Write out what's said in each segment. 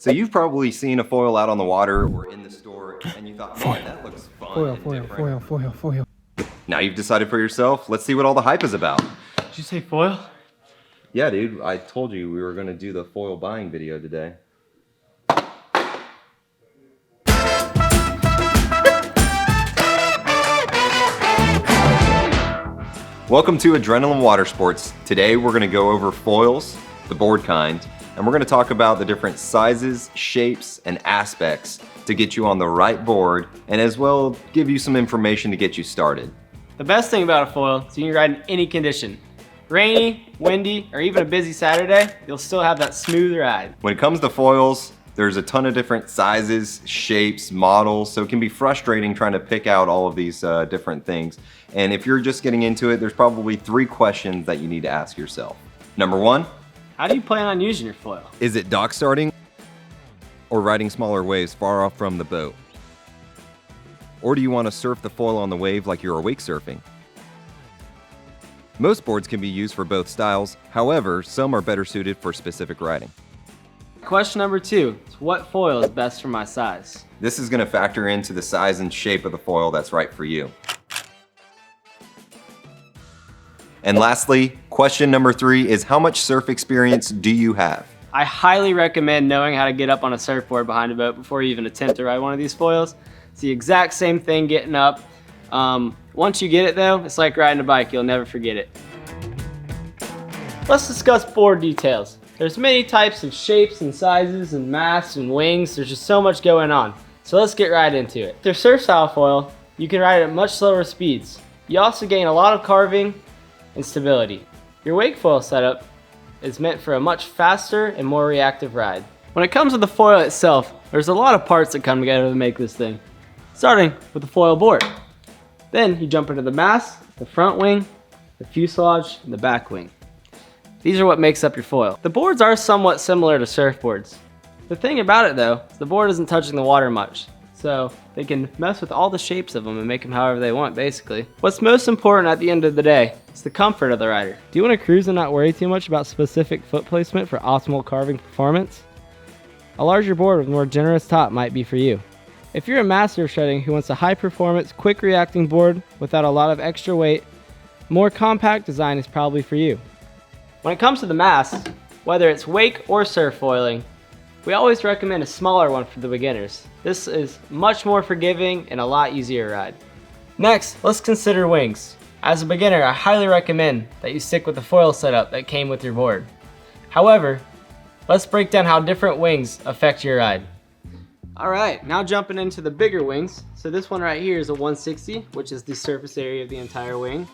So you've probably seen a foil out on the water or in the store and you thought, man, that looks fun and different. Foil. Now you've decided for yourself. Let's see what all the hype is about. Did you say foil? Yeah, dude, I told you we were gonna do the foil buying video today. Welcome to Adrenaline Water Sports. Today we're gonna go over foils, the board kind, and we're gonna talk about the different sizes, shapes, and aspects to get you on the right board, and as well give you some information to get you started. The best thing about a foil is you can ride in any condition. Rainy, windy, or even a busy Saturday, you'll still have that smooth ride. When it comes to foils, there's a ton of different sizes, shapes, models, so it can be frustrating trying to pick out all of these different things. And if you're just getting into it, there's probably 3 questions that you need to ask yourself. Number 1, How do you plan on using your foil? is it dock starting or riding smaller waves far off from the boat? Or do you want to surf the foil on the wave like you're wake surfing? Most boards can be used for both styles, however, some are better suited for specific riding. Question number 2 is what foil is best for my size? This is going to factor into the size and shape of the foil that's right for you. And lastly, question number 3 is how much surf experience do you have? I highly recommend knowing how to get up on a surfboard behind a boat before you even attempt to ride one of these foils. It's the exact same thing getting up. Once you get it though, it's like riding a bike, you'll never forget it. Let's discuss board details. There's many types of shapes and sizes and masts and wings. There's just so much going on. So let's get right into it. With your surf style foil, you can ride at much slower speeds. You also gain a lot of carving and stability. Your wake foil setup is meant for a much faster and more reactive ride. When it comes to the foil itself, there's a lot of parts that come together to make this thing. Starting with the foil board. Then you jump into the mast, the front wing, the fuselage, and the back wing. These are what makes up your foil. The boards are somewhat similar to surfboards. The thing about it though, is the board isn't touching the water much. So they can mess with all the shapes of them and make them however they want basically. What's most important at the end of the day is the comfort of the rider. Do you want to cruise and not worry too much about specific foot placement for optimal carving performance? A larger board with a more generous top might be for you. If you're a master of shredding who wants a high performance, quick reacting board without a lot of extra weight, more compact design is probably for you. When it comes to the mast, whether it's wake or surf foiling, we always recommend a smaller one for the beginners. This is much more forgiving and a lot easier to ride. Next, let's consider wings. As a beginner, I highly recommend that you stick with the foil setup that came with your board. However, let's break down how different wings affect your ride. Alright, now jumping into the bigger wings. So this one right here is a 160, which is the surface area of the entire wing.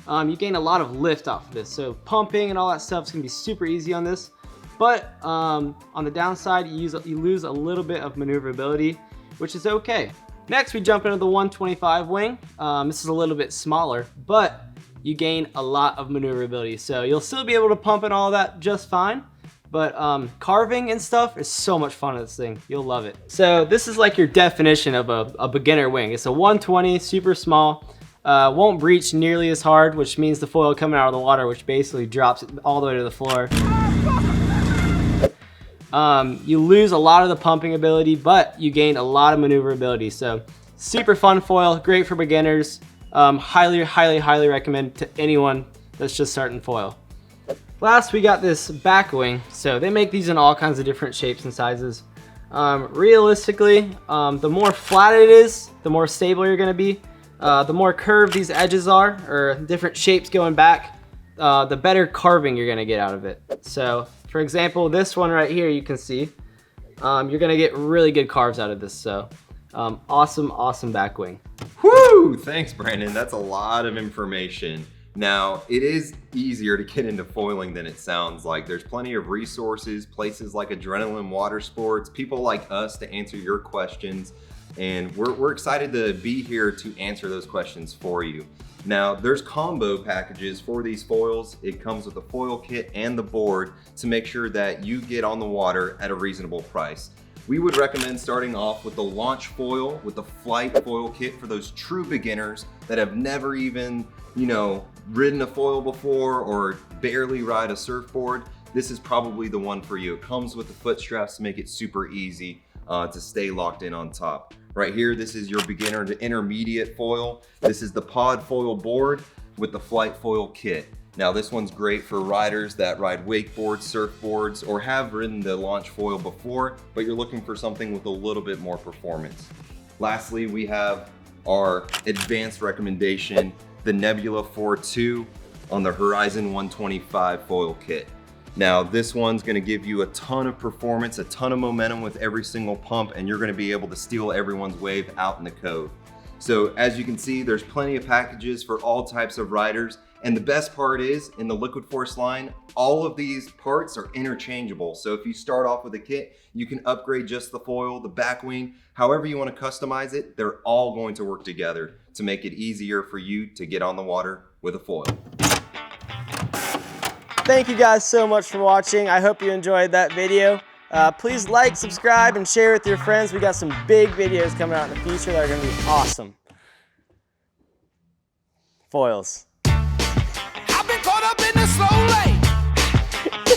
You gain a lot of lift off of this, so pumping and all that stuff is going to be super easy on this. But on the downside, you lose a little bit of maneuverability, which is okay. Next, we jump into the 125 wing. This is a little bit smaller, but you gain a lot of maneuverability. So you'll still be able to pump and all that just fine. But carving and stuff is so much fun on this thing. You'll love it. So this is like your definition of a beginner wing. It's a 120, super small. Won't breach nearly as hard, which means the foil coming out of the water, which basically drops it all the way to the floor. You lose a lot of the pumping ability, but you gain a lot of maneuverability. So super fun foil, great for beginners. Highly recommend to anyone that's just starting foil. Last, we got this back wing. So they make these in all kinds of different shapes and sizes. Realistically, the more flat it is, the more stable you're gonna be. The more curved these edges are, or different shapes going back, the better carving you're gonna get out of it. So, for example, this one right here, you can see, you're gonna get really good carves out of this. So, awesome back wing. Woo! Thanks, Brandon. That's a lot of information. Now, it is easier to get into foiling than it sounds like. There's plenty of resources, places like Adrenaline Water Sports, people like us to answer your questions. And we're excited to be here to answer those questions for you. Now, there's combo packages for these foils. It comes with the foil kit and the board to make sure that you get on the water at a reasonable price. We would recommend starting off with the launch foil, with the flight foil kit for those true beginners that have never even, ridden a foil before or barely ride a surfboard. this is probably the one for you. It comes with the foot straps to make it super easy to stay locked in on top. Right here, this is your beginner to intermediate foil. This is the pod foil board with the flight foil kit. Now this one's great for riders that ride wakeboards, surfboards, or have ridden the launch foil before, but you're looking for something with a little bit more performance. Lastly, we have our advanced recommendation, the Nebula 4.2 on the Horizon 125 foil kit. Now this one's gonna give you a ton of performance, a ton of momentum with every single pump, and you're gonna be able to steal everyone's wave out in the cove. So as you can see, there's plenty of packages for all types of riders. And the best part is, in the Liquid Force line, all of these parts are interchangeable. So if you start off with a kit, you can upgrade just the foil, the back wing, however you want to customize it. They're all going to work together to make it easier for you to get on the water with a foil. Thank you guys so much for watching. I hope you enjoyed that video. Please like, subscribe, and share with your friends. We got some big videos coming out in the future that are going to be awesome. Foils. I've been caught up in the slow lane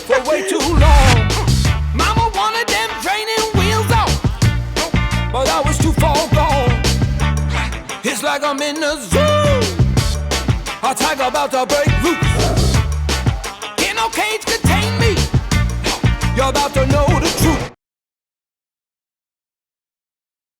for way too long. Mama wanted them training wheels off, but I was too far gone. It's like I'm in the zoo, a tiger about to break loose. Can't no cage contain me. You're about to know